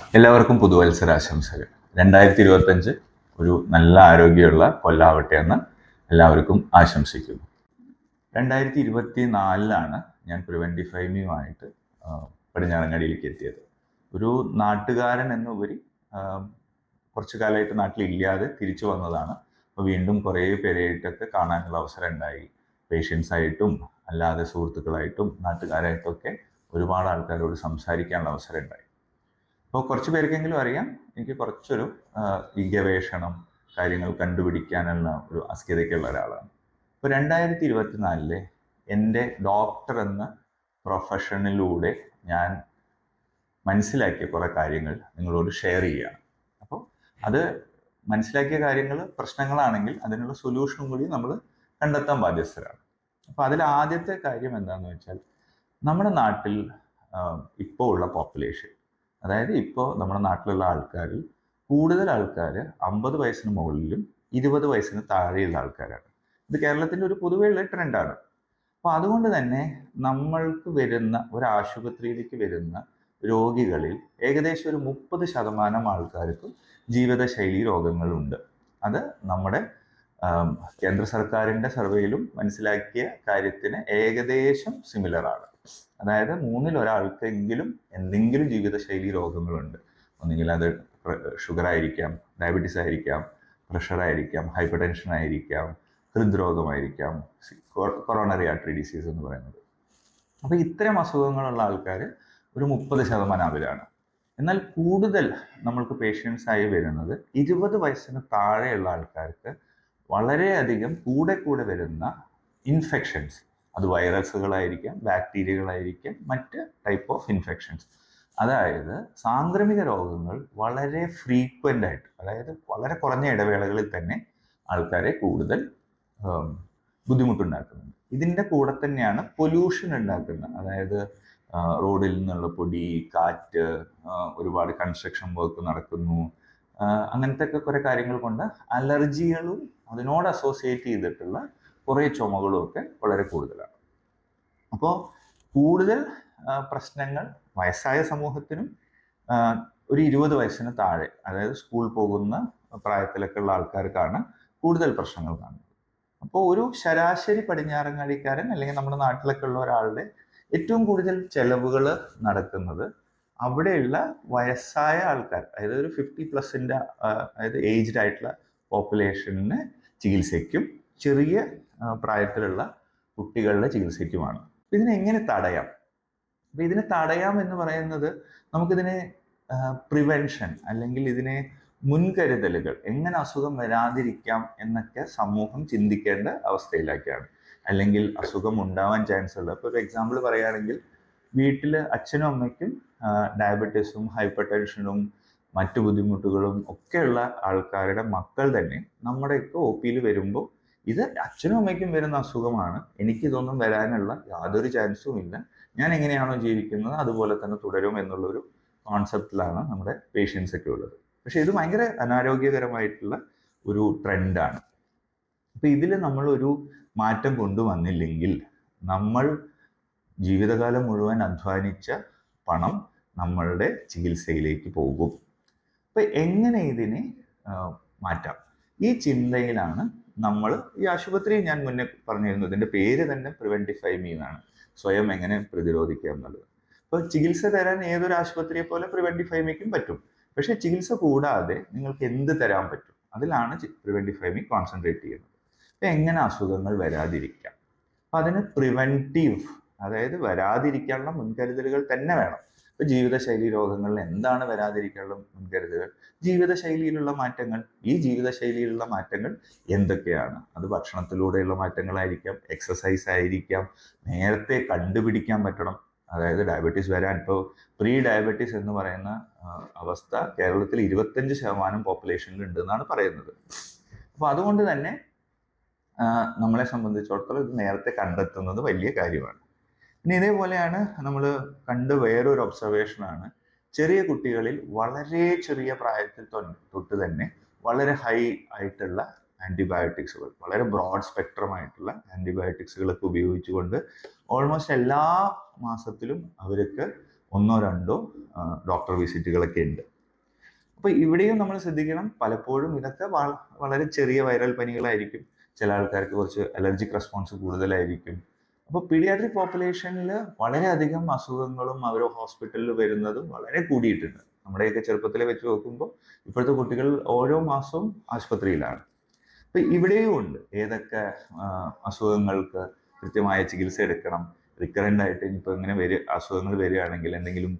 എല്ലാവർക്കും പുതുവത്സരാശംസകൾ. 2025 ഒരു നല്ല ആരോഗ്യമുള്ള കൊല്ലാവട്ടെ എന്ന് എല്ലാവർക്കും ആശംസിക്കുന്നു. 2024 ഞാൻ പ്രിവെൻറ്റിഫൈമിയുമായിട്ട് പടിഞ്ഞാറങ്ങാടിയിലേക്ക് എത്തിയത്. ഒരു നാട്ടുകാരൻ എന്നുപരി കുറച്ചു കാലമായിട്ട് നാട്ടിലില്ലാതെ തിരിച്ചു വന്നതാണ്. അപ്പോൾ വീണ്ടും കുറേ പേരായിട്ടൊക്കെ കാണാനുള്ള അവസരം ഉണ്ടായി. പേഷ്യൻസായിട്ടും അല്ലാതെ സുഹൃത്തുക്കളായിട്ടും നാട്ടുകാരായിട്ടൊക്കെ ഒരുപാട് ആൾക്കാരോട് സംസാരിക്കാനുള്ള അവസരം ഉണ്ടായി. അപ്പോൾ കുറച്ച് പേർക്കെങ്കിലും അറിയാം എനിക്ക് കുറച്ചൊരു ഈ ഗവേഷണം കാര്യങ്ങൾ കണ്ടുപിടിക്കാനുള്ള ഒരു അസ്ഥിരതയ്ക്കുള്ള ഒരാളാണ്. ഇപ്പോൾ 2024 എൻ്റെ ഡോക്ടർ എന്ന പ്രൊഫഷനിലൂടെ ഞാൻ മനസ്സിലാക്കിയ കുറേ കാര്യങ്ങൾ നിങ്ങളോട് ഷെയർ ചെയ്യുകയാണ്. അപ്പോൾ അത് മനസ്സിലാക്കിയ കാര്യങ്ങൾ പ്രശ്നങ്ങളാണെങ്കിൽ അതിനുള്ള സൊല്യൂഷനും കൂടി നമ്മൾ കണ്ടെത്താൻ ബാധ്യസ്ഥരാണ്. അപ്പോൾ അതിൽ ആദ്യത്തെ കാര്യം എന്താണെന്ന് വെച്ചാൽ നമ്മുടെ നാട്ടിൽ ഇപ്പോൾ ഉള്ള പോപ്പുലേഷൻ, അതായത് ഇപ്പോൾ നമ്മുടെ നാട്ടിലുള്ള ആൾക്കാരിൽ കൂടുതൽ ആൾക്കാർ 50 വയസ്സിന് മുകളിലും 20 വയസ്സിന് താഴെയുള്ള ആൾക്കാരാണ്. ഇത് കേരളത്തിൻ്റെ ഒരു പൊതുവെയുള്ള ട്രെൻഡാണ്. അപ്പോൾ അതുകൊണ്ട് തന്നെ നമ്മൾക്ക് വരുന്ന ഒരു ആശുപത്രിയിലേക്ക് വരുന്ന രോഗികളിൽ ഏകദേശം ഒരു 30% ആൾക്കാർക്ക് ജീവിതശൈലി രോഗങ്ങളുണ്ട്. അത് നമ്മുടെ കേന്ദ്ര സർക്കാരിൻ്റെ സർവേയിലും മനസ്സിലാക്കിയ കാര്യത്തിന് ഏകദേശം സിമിലറാണ്. അതായത് 3-ൽ ഒരാൾക്കെങ്കിലും എന്തെങ്കിലും ജീവിതശൈലി രോഗങ്ങളുണ്ട്. ഒന്നുകിൽ അത് ഷുഗർ ആയിരിക്കാം, ഡയബറ്റീസ് ആയിരിക്കാം, പ്രഷർ ആയിരിക്കാം, ഹൈപ്പർ ടെൻഷൻ ആയിരിക്കാം, ഹൃദ്രോഗമായിരിക്കാം, കൊറോണറി ആർട്ടറി ഡിസീസ് എന്ന് പറയുന്നത്. അപ്പോൾ ഇത്തരം അസുഖങ്ങളുള്ള ആൾക്കാർ ഒരു 30% അവരാണ്. എന്നാൽ കൂടുതൽ നമ്മൾക്ക് പേഷ്യൻസ് ആയി വരുന്നത് 20 വയസ്സിന് താഴെയുള്ള ആൾക്കാർക്ക് വളരെയധികം കൂടെ വരുന്ന ഇൻഫെക്ഷൻസ്, അത് വൈറസുകളായിരിക്കാം, ബാക്ടീരിയകളായിരിക്കാം, മറ്റ് ടൈപ്പ് ഓഫ് ഇൻഫെക്ഷൻസ്, അതായത് സാംക്രമിക രോഗങ്ങൾ വളരെ ഫ്രീക്വൻ്റ് ആയിട്ട്, അതായത് വളരെ കുറഞ്ഞ ഇടവേളകളിൽ തന്നെ ആൾക്കാരെ കൂടുതൽ ബുദ്ധിമുട്ടുണ്ടാക്കുന്നുണ്ട്. ഇതിൻ്റെ കൂടെ തന്നെയാണ് പൊല്യൂഷൻ ഉണ്ടാക്കുന്നത്. അതായത് റോഡിൽ നിന്നുള്ള പൊടി, കാറ്റ്, ഒരുപാട് കൺസ്ട്രക്ഷൻ വർക്ക് നടക്കുന്നു, അങ്ങനത്തെ ഒക്കെ കുറേ കാര്യങ്ങൾ കൊണ്ട് അലർജികളും അതിനോട് അസോസിയേറ്റ് ചെയ്തിട്ടുള്ള കുറേ ചുമകളും ഒക്കെ വളരെ കൂടുതലാണ്. അപ്പോൾ കൂടുതൽ പ്രശ്നങ്ങൾ വയസ്സായ സമൂഹത്തിനും ഒരു 20 വയസ്സിന് താഴെ, അതായത് സ്കൂൾ പോകുന്ന പ്രായത്തിലൊക്കെ ഉള്ള ആൾക്കാർക്കാണ് കൂടുതൽ പ്രശ്നങ്ങൾ കാണുന്നത്. അപ്പോൾ ഒരു ശരാശരി പടിഞ്ഞാറങ്ങാടിക്കാരൻ അല്ലെങ്കിൽ നമ്മുടെ നാട്ടിലൊക്കെ ഉള്ള ഒരാളുടെ ഏറ്റവും കൂടുതൽ ചെലവുകൾ നടക്കുന്നത് അവിടെയുള്ള വയസ്സായ ആൾക്കാർ, അതായത് ഒരു 50+ൻ്റെ അതായത് ഏജ്ഡ് ആയിട്ടുള്ള പോപ്പുലേഷന് ചികിത്സയ്ക്കും ചെറിയ പ്രായത്തിലുള്ള കുട്ടികളുടെ ചികിത്സയ്ക്കുമാണ്. ഇതിനെ എങ്ങനെ തടയാം? അപ്പോൾ ഇതിനെ തടയാം എന്ന് പറയുന്നത് നമുക്കിതിനെ പ്രിവെൻഷൻ അല്ലെങ്കിൽ ഇതിനെ മുൻകരുതലുകൾ, എങ്ങനെ അസുഖം വരാതിരിക്കാം എന്നൊക്കെ സമൂഹം ചിന്തിക്കേണ്ട അവസ്ഥയിലേക്കാണ്. അല്ലെങ്കിൽ അസുഖം ഉണ്ടാവാൻ ചാൻസ് ഉള്ള, ഇപ്പോൾ ഒരു എക്സാമ്പിൾ പറയുകയാണെങ്കിൽ വീട്ടിൽ അച്ഛനും അമ്മയ്ക്കും ഡയബറ്റീസും ഹൈപ്പർ ടെൻഷനും മറ്റു ബുദ്ധിമുട്ടുകളും ഒക്കെയുള്ള ആൾക്കാരുടെ മക്കൾ തന്നെ നമ്മുടെയൊക്കെ ഒ പിയിൽ വരുമ്പോൾ ഇത് അച്ഛനും അമ്മയ്ക്കും വരുന്ന അസുഖമാണ്, എനിക്കിതൊന്നും വരാനുള്ള യാതൊരു ചാൻസും ഇല്ല, ഞാൻ എങ്ങനെയാണോ ജീവിക്കുന്നത് അതുപോലെ തന്നെ തുടരും എന്നുള്ളൊരു കോൺസെപ്റ്റിലാണ് നമ്മുടെ പേഷ്യൻസ് ഒക്കെ ഉള്ളത്. പക്ഷെ ഇത് ഭയങ്കര അനാരോഗ്യകരമായിട്ടുള്ള ഒരു ട്രെൻഡാണ്. അപ്പോൾ ഇതിൽ നമ്മളൊരു മാറ്റം കൊണ്ടുവന്നില്ലെങ്കിൽ നമ്മൾ ജീവിതകാലം മുഴുവൻ അധ്വാനിച്ച പണം നമ്മളുടെ ചികിത്സയിലേക്ക് പോകും. അപ്പോൾ എങ്ങനെ ഇതിനെ മാറ്റാം? ഈ ചിന്തയിലാണ് നമ്മൾ ഈ ആശുപത്രി, ഞാൻ മുന്നേ പറഞ്ഞിരുന്നു, ഇതിൻ്റെ പേര് തന്നെ പ്രിവെൻറ്റിഫൈമി എന്നാണ്, സ്വയം എങ്ങനെ പ്രതിരോധിക്കുക എന്നുള്ളത്. അപ്പോൾ ചികിത്സ തരാൻ ഏതൊരു ആശുപത്രിയെ പോലെ പ്രിവെൻറ്റിഫൈമിക്കും പറ്റും. പക്ഷേ ചികിത്സ കൂടാതെ നിങ്ങൾക്ക് എന്ത് തരാൻ പറ്റും, അതിലാണ് പ്രിവെൻറ്റിഫൈമി കോൺസെൻട്രേറ്റ് ചെയ്യുന്നത്. അപ്പോൾ എങ്ങനെ അസുഖങ്ങൾ വരാതിരിക്കാം? അപ്പം അതിന് പ്രിവെൻറ്റീവ്, അതായത് വരാതിരിക്കാനുള്ള മുൻകരുതലുകൾ തന്നെ വേണം. ഇപ്പോൾ ജീവിതശൈലി രോഗങ്ങളിൽ എന്താണ് വരാതിരിക്കാനുള്ള മുൻകരുതലുകൾ? ജീവിതശൈലിയിലുള്ള മാറ്റങ്ങൾ. ഈ ജീവിതശൈലിയിലുള്ള മാറ്റങ്ങൾ എന്തൊക്കെയാണ്? അത് ഭക്ഷണത്തിലൂടെയുള്ള മാറ്റങ്ങളായിരിക്കാം, എക്സസൈസ് ആയിരിക്കാം, നേരത്തെ കണ്ടുപിടിക്കാൻ പറ്റണം. അതായത് ഡയബറ്റീസ് വരാൻ ഇപ്പോൾ പ്രീ ഡയബറ്റീസ് എന്ന് പറയുന്ന അവസ്ഥ കേരളത്തിൽ 25% പോപ്പുലേഷനിൽ ഉണ്ടെന്നാണ് പറയുന്നത്. അപ്പോൾ അതുകൊണ്ട് തന്നെ നമ്മളെ സംബന്ധിച്ചിടത്തോളം ഇത് നേരത്തെ കണ്ടെത്തുന്നത് വലിയ കാര്യമാണ്. ഇനി ഇതേപോലെയാണ് നമ്മൾ കണ്ട വേറൊരു ഒബ്സർവേഷനാണ്, ചെറിയ കുട്ടികളിൽ വളരെ ചെറിയ പ്രായത്തിൽ തൊട്ട് തന്നെ വളരെ ഹൈ ആയിട്ടുള്ള ആൻറ്റിബയോട്ടിക്സുകൾ, വളരെ ബ്രോഡ് സ്പെക്ട്രം ആയിട്ടുള്ള ആൻറ്റിബയോട്ടിക്സുകളൊക്കെ ഉപയോഗിച്ചുകൊണ്ട് ഓൾമോസ്റ്റ് എല്ലാ മാസത്തിലും അവർക്ക് ഒന്നോ രണ്ടോ ഡോക്ടർ വിസിറ്റുകളൊക്കെ ഉണ്ട്. അപ്പോൾ ഇവിടെയും നമ്മൾ ശ്രദ്ധിക്കണം, പലപ്പോഴും ഇതൊക്കെ വളരെ ചെറിയ വൈറൽ പനികളായിരിക്കും. ചില ആൾക്കാർക്ക് കുറച്ച് അലർജിക് റെസ്പോൺസ് കൂടുതലായിരിക്കും. അപ്പോൾ പീഡിയാട്രിക് പോപ്പുലേഷനിൽ വളരെയധികം അസുഖങ്ങളും അവർ ഹോസ്പിറ്റലിൽ വരുന്നതും വളരെ കൂടിയിട്ടുണ്ട്. നമ്മുടെയൊക്കെ ചെറുപ്പത്തിലെ വെച്ച് നോക്കുമ്പോൾ ഇപ്പോഴത്തെ കുട്ടികൾ ഓരോ മാസവും ആശുപത്രിയിലാണ്. അപ്പോൾ ഇവിടെയും ഉണ്ട് ഏതൊക്കെ അസുഖങ്ങൾക്ക് കൃത്യമായ ചികിത്സ എടുക്കണം, റിക്കറൻ്റ് ആയിട്ട് ഇനിയിപ്പോൾ ഇങ്ങനെ അസുഖങ്ങൾ വരികയാണെങ്കിൽ എന്തെങ്കിലും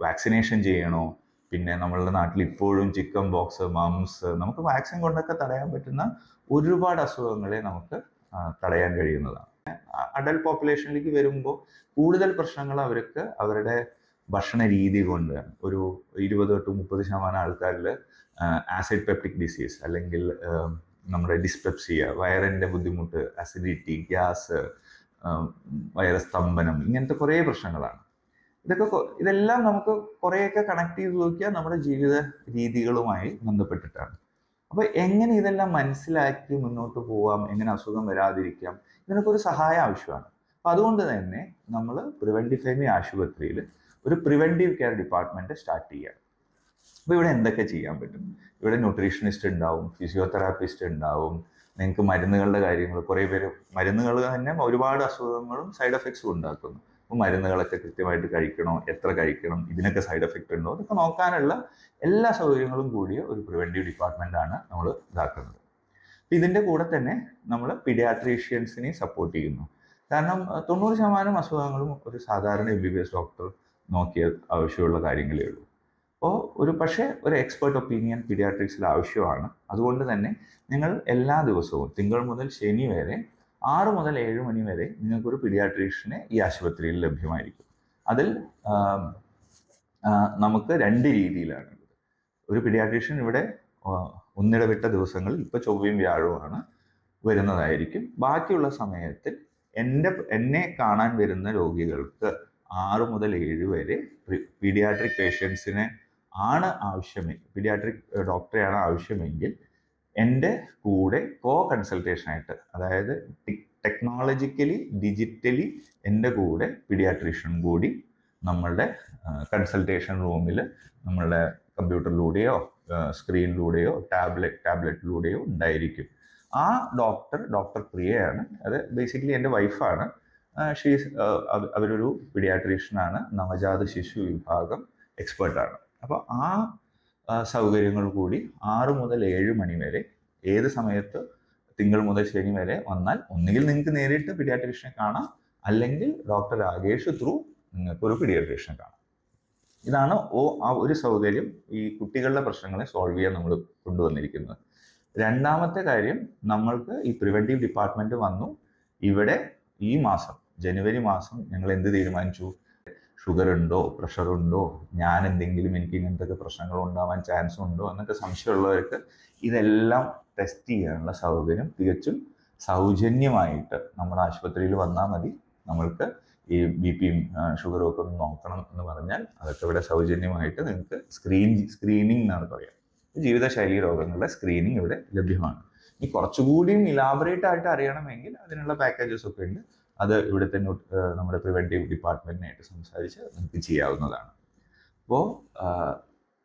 വാക്സിനേഷൻ ചെയ്യണോ, പിന്നെ നമ്മളുടെ നാട്ടിൽ ഇപ്പോഴും ചിക്കൻ ബോക്സ്, മംസ്, നമുക്ക് വാക്സിൻ കൊണ്ടൊക്കെ തടയാൻ പറ്റുന്ന ഒരുപാട് അസുഖങ്ങളെ നമുക്ക് തടയാൻ കഴിയുന്നതാണ്. അഡൽട്ട് പോപ്പുലേഷനിലേക്ക് വരുമ്പോൾ കൂടുതൽ പ്രശ്നങ്ങൾ അവർക്ക് അവരുടെ ഭക്ഷണ രീതി കൊണ്ട്, ഒരു 20-30% ആൾക്കാരിൽ ആസിഡ് പെപ്റ്റിക് ഡിസീസ് അല്ലെങ്കിൽ നമ്മുടെ ഡിസ്പെപ്സിയ, വയറിൻ്റെ ബുദ്ധിമുട്ട്, അസിഡിറ്റി, ഗ്യാസ്, വയറസ്തംഭനം, ഇങ്ങനത്തെ കുറേ പ്രശ്നങ്ങളാണ്. ഇതെല്ലാം നമുക്ക് കുറേയൊക്കെ കണക്ട് ചെയ്ത് നോക്കിയാൽ നമ്മുടെ ജീവിത രീതികളുമായി ബന്ധപ്പെട്ടിട്ടാണ്. അപ്പോൾ എങ്ങനെ ഇതെല്ലാം മനസ്സിലാക്കി മുന്നോട്ട് പോവാം, എങ്ങനെ അസുഖം വരാതിരിക്കാം, ഇതിനൊക്കെ ഒരു സഹായം ആവശ്യമാണ്. അപ്പം അതുകൊണ്ട് തന്നെ നമ്മൾ പ്രിവെൻറ്റീവ് ഫെമി ആശുപത്രിയിൽ ഒരു പ്രിവെൻറ്റീവ് കെയർ ഡിപ്പാർട്ട്മെൻറ്റ് സ്റ്റാർട്ട് ചെയ്യുകയാണ്. അപ്പോൾ ഇവിടെ എന്തൊക്കെ ചെയ്യാൻ പറ്റും? ഇവിടെ ന്യൂട്രീഷനിസ്റ്റ് ഉണ്ടാവും, ഫിസിയോതെറാപ്പിസ്റ്റ് ഉണ്ടാവും, നിങ്ങൾക്ക് മരുന്നുകളുടെ കാര്യങ്ങൾ, കുറേ പേര് മരുന്നുകൾ തന്നെ ഒരുപാട് അസുഖങ്ങളും സൈഡ് എഫക്ട്സും ഉണ്ടാക്കുന്നു. അപ്പോൾ മരുന്നുകളൊക്കെ കൃത്യമായിട്ട് കഴിക്കണോ, എത്ര കഴിക്കണം, ഇതിനൊക്കെ സൈഡ് എഫക്റ്റ് ഉണ്ടോ, അതൊക്കെ നോക്കാനുള്ള എല്ലാ സൗകര്യങ്ങളും കൂടിയ ഒരു പ്രിവെൻറ്റീവ് ഡിപ്പാർട്ട്മെൻറ്റാണ് നമ്മൾ ഇതാക്കുന്നത്. അപ്പോൾ ഇതിൻ്റെ കൂടെ തന്നെ നമ്മൾ പീഡിയാട്രീഷ്യൻസിനെ സപ്പോർട്ട് ചെയ്യുന്നു. കാരണം 90% അസുഖങ്ങളും ഒരു സാധാരണ MBBS ഡോക്ടർ നോക്കിയാൽ ആവശ്യമുള്ള കാര്യങ്ങളേ ഉള്ളൂ. അപ്പോൾ പക്ഷേ ഒരു എക്സ്പേർട്ട് ഒപ്പീനിയൻ പീഡിയാട്രിക്സിൽ ആവശ്യമാണ്. അതുകൊണ്ട് തന്നെ നിങ്ങൾ എല്ലാ ദിവസവും തിങ്കൾ മുതൽ ശനി വരെ 6 മുതൽ 7 മണി വരെ നിങ്ങൾക്കൊരു പീഡിയാട്രീഷ്യനെ ഈ ആശുപത്രിയിൽ ലഭ്യമായിരിക്കും. അതിൽ നമുക്ക് 2 രീതിയിലാണ്. ഒരു പീഡിയാട്രീഷ്യൻ ഇവിടെ ഒന്നിടവിട്ട ദിവസങ്ങളിൽ, ഇപ്പോൾ ചൊവ്വയും വ്യാഴവുമാണ്, വരുന്നതായിരിക്കും. ബാക്കിയുള്ള സമയത്തിൽ എന്നെ കാണാൻ വരുന്ന രോഗികൾക്ക് 6 മുതൽ 7 വരെ പീഡിയാട്രിക് പേഷ്യൻസിനെ ആണ് ആവശ്യമെങ്കിൽ, പീഡിയാട്രിക് ഡോക്ടറെയാണ് ആവശ്യമെങ്കിൽ എൻ്റെ കൂടെ കൺസൾട്ടേഷനായിട്ട്, അതായത് ടെക്നോളജിക്കലി ഡിജിറ്റലി എൻ്റെ കൂടെ പീഡിയാട്രീഷ്യൻ കൂടി നമ്മളുടെ കൺസൾട്ടേഷൻ റൂമിൽ നമ്മളുടെ കമ്പ്യൂട്ടറിലൂടെയോ സ്ക്രീനിലൂടെയോ ടാബ്ലറ്റിലൂടെയോ ഉണ്ടായിരിക്കും. ആ ഡോക്ടർ പ്രിയയാണ്. അത് ബേസിക്കലി എൻ്റെ വൈഫാണ്. അവരൊരു പീഡിയാട്രീഷ്യനാണ്, നവജാത ശിശു വിഭാഗം എക്സ്പേർട്ടാണ്. അപ്പോൾ ആ സൗകര്യങ്ങൾ കൂടി 6 മുതൽ 7 മണി വരെ ഏത് സമയത്ത് തിങ്കൾ മുതൽ ശനി വരെ വന്നാൽ ഒന്നുകിൽ നിങ്ങൾക്ക് നേരിട്ട് പീഡിയാട്രീഷ്യനെ കാണാം, അല്ലെങ്കിൽ ഡോക്ടർ രാകേഷ് ത്രൂ നിങ്ങൾക്ക് ഒരു പീഡിയാട്രീഷ്യനെ കാണാം. ഇതാണ് ആ ഒരു സൗകര്യം ഈ കുട്ടികളുടെ പ്രശ്നങ്ങളെ സോൾവ് ചെയ്യാൻ നമ്മൾ കൊണ്ടുവന്നിരിക്കുന്നത്. രണ്ടാമത്തെ കാര്യം, നമ്മൾക്ക് ഈ പ്രിവെൻറ്റീവ് ഡിപ്പാർട്ട്മെൻറ്റ് വന്നു. ഇവിടെ ഈ മാസം ജനുവരി മാസം ഞങ്ങൾ എന്ത് തീരുമാനിച്ചു? ഷുഗർ ഉണ്ടോ, പ്രഷർ ഉണ്ടോ, എനിക്ക് ഇങ്ങനത്തെ പ്രശ്നങ്ങൾ ഉണ്ടാവാൻ ചാൻസ് ഉണ്ടോ എന്നൊക്കെ സംശയമുള്ളവർക്ക് ഇതെല്ലാം ടെസ്റ്റ് ചെയ്യാനുള്ള സൗകര്യം തികച്ചും സൗജന്യമായിട്ട് നമ്മുടെ ആശുപത്രിയിൽ വന്നാൽ മതി. നമ്മൾക്ക് ഈ BP-യും ഷുഗറും ഒക്കെ ഒന്ന് നോക്കണം എന്ന് പറഞ്ഞാൽ അതൊക്കെ ഇവിടെ സൗജന്യമായിട്ട് നിങ്ങൾക്ക് സ്ക്രീനിങ് എന്നാണ് പറയാം, ജീവിതശൈലി രോഗങ്ങളുടെ സ്ക്രീനിങ് ഇവിടെ ലഭ്യമാണ്. ഇനി കുറച്ചുകൂടിയും ഇലാബറേറ്റ് ആയിട്ട് അറിയണമെങ്കിൽ അതിനുള്ള പാക്കേജസ് ഒക്കെ ഉണ്ട്. അത് ഇവിടുത്തെ നമ്മുടെ പ്രിവെൻറ്റീവ് ഡിപ്പാർട്ട്മെൻറ്റിനായിട്ട് സംസാരിച്ച് നമുക്ക് ചെയ്യാവുന്നതാണ്. അപ്പോൾ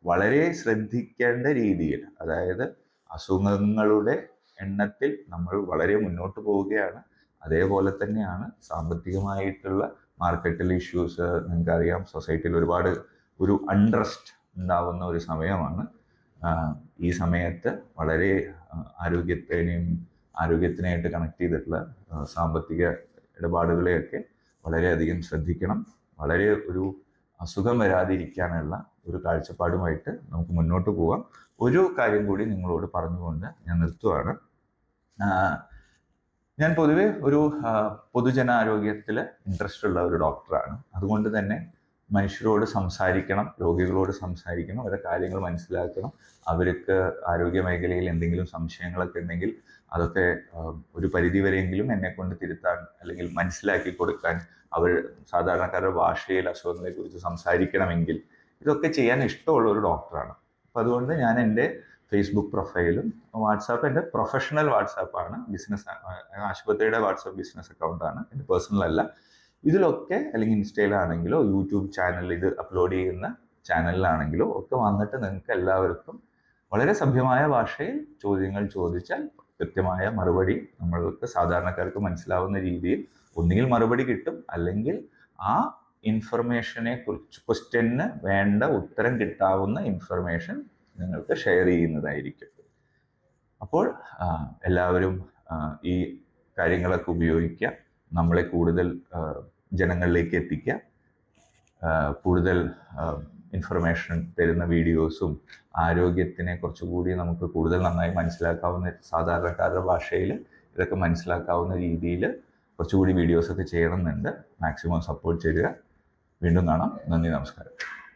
വളരെ ശ്രദ്ധിക്കേണ്ട രീതിയിൽ, അതായത് അസുഖങ്ങളുടെ എണ്ണത്തിൽ നമ്മൾ വളരെ മുന്നോട്ട് പോവുകയാണ്. അതേപോലെ തന്നെയാണ് സാമ്പത്തികമായിട്ടുള്ള മാർക്കറ്റിൽ ഇഷ്യൂസ്. നിങ്ങൾക്കറിയാം, സൊസൈറ്റിയിൽ ഒരുപാട് ഒരു അൺട്രസ്റ്റ് ഉണ്ടാവുന്ന ഒരു സമയമാണ്. ഈ സമയത്ത് വളരെ ആരോഗ്യത്തിനായിട്ട് കണക്ട് ചെയ്തിട്ടുള്ള സാമ്പത്തിക ഇടപാടുകളെയൊക്കെ വളരെയധികം ശ്രദ്ധിക്കണം. വളരെ ഒരു അസുഖം വരാതിരിക്കാനുള്ള ഒരു കാഴ്ചപ്പാടുമായിട്ട് നമുക്ക് മുന്നോട്ട് പോകാം. ഒരു കാര്യം കൂടി നിങ്ങളോട് പറഞ്ഞുകൊണ്ട് ഞാൻ നിർത്തുകയാണ്. ഞാൻ പൊതുവെ ഒരു പൊതുജനാരോഗ്യത്തിൽ ഇൻട്രസ്റ്റ് ഉള്ള ഒരു ഡോക്ടറാണ്. അതുകൊണ്ട് തന്നെ മനുഷ്യരോട് സംസാരിക്കണം, രോഗികളോട് സംസാരിക്കണം, അവരുടെ കാര്യങ്ങൾ മനസ്സിലാക്കണം. അവർക്ക് ആരോഗ്യ മേഖലയിൽ എന്തെങ്കിലും സംശയങ്ങളൊക്കെ ഉണ്ടെങ്കിൽ അതൊക്കെ ഒരു പരിധിവരെയെങ്കിലും എന്നെക്കൊണ്ട് തിരുത്താൻ അല്ലെങ്കിൽ മനസ്സിലാക്കി കൊടുക്കാൻ, അവർ സാധാരണക്കാരുടെ ഭാഷയിൽ അസുഖങ്ങളെക്കുറിച്ച് സംസാരിക്കണമെങ്കിൽ ഇതൊക്കെ ചെയ്യാൻ ഇഷ്ടമുള്ള ഒരു ഡോക്ടറാണ്. അപ്പോൾ അതുകൊണ്ട് ഞാൻ എൻ്റെ ഫേസ്ബുക്ക് പ്രൊഫൈലും വാട്സാപ്പ് എൻ്റെ പ്രൊഫഷണൽ വാട്സാപ്പാണ്, ആശുപത്രിയുടെ വാട്സാപ്പ് ബിസിനസ് അക്കൗണ്ടാണ്, എൻ്റെ പേഴ്സണൽ അല്ല. ഇതിലൊക്കെ അല്ലെങ്കിൽ ഇൻസ്റ്റയിലാണെങ്കിലോ യൂട്യൂബ് ചാനലിൽ ഇത് അപ്ലോഡ് ചെയ്യുന്ന ചാനലിലാണെങ്കിലോ ഒക്കെ വന്നിട്ട് നിങ്ങൾക്ക് എല്ലാവർക്കും വളരെ സഭ്യമായ ഭാഷയിൽ ചോദ്യങ്ങൾ ചോദിച്ചാൽ കൃത്യമായ മറുപടി നമ്മൾക്ക് സാധാരണക്കാർക്ക് മനസ്സിലാവുന്ന രീതിയിൽ ഒന്നുകിൽ മറുപടി കിട്ടും, അല്ലെങ്കിൽ ആ ഇൻഫർമേഷനെ കുറിച്ച് ക്വസ്റ്റ്യന് വേണ്ട ഉത്തരം കിട്ടാവുന്ന ഇൻഫർമേഷൻ നിങ്ങൾക്ക് ഷെയർ ചെയ്യുന്നതായിരിക്കും. അപ്പോൾ എല്ലാവരും ഈ കാര്യങ്ങളൊക്കെ ഉപയോഗിക്കുക, നമ്മളെ കൂടുതൽ ജനങ്ങളിലേക്ക് എത്തിക്കുക, കൂടുതൽ ഇൻഫർമേഷൻ തരുന്ന വീഡിയോസും ആരോഗ്യത്തിനെ കുറച്ചുകൂടി നമുക്ക് കൂടുതൽ നന്നായി മനസ്സിലാക്കാവുന്ന സാധാരണക്കാരുടെ ഭാഷയിൽ ഇതൊക്കെ മനസ്സിലാക്കാവുന്ന രീതിയിൽ കുറച്ചുകൂടി വീഡിയോസൊക്കെ ചെയ്യണമെന്നുണ്ട്. മാക്സിമം സപ്പോർട്ട് ചെയ്യുക. വീണ്ടും കാണാം. നന്ദി, നമസ്കാരം.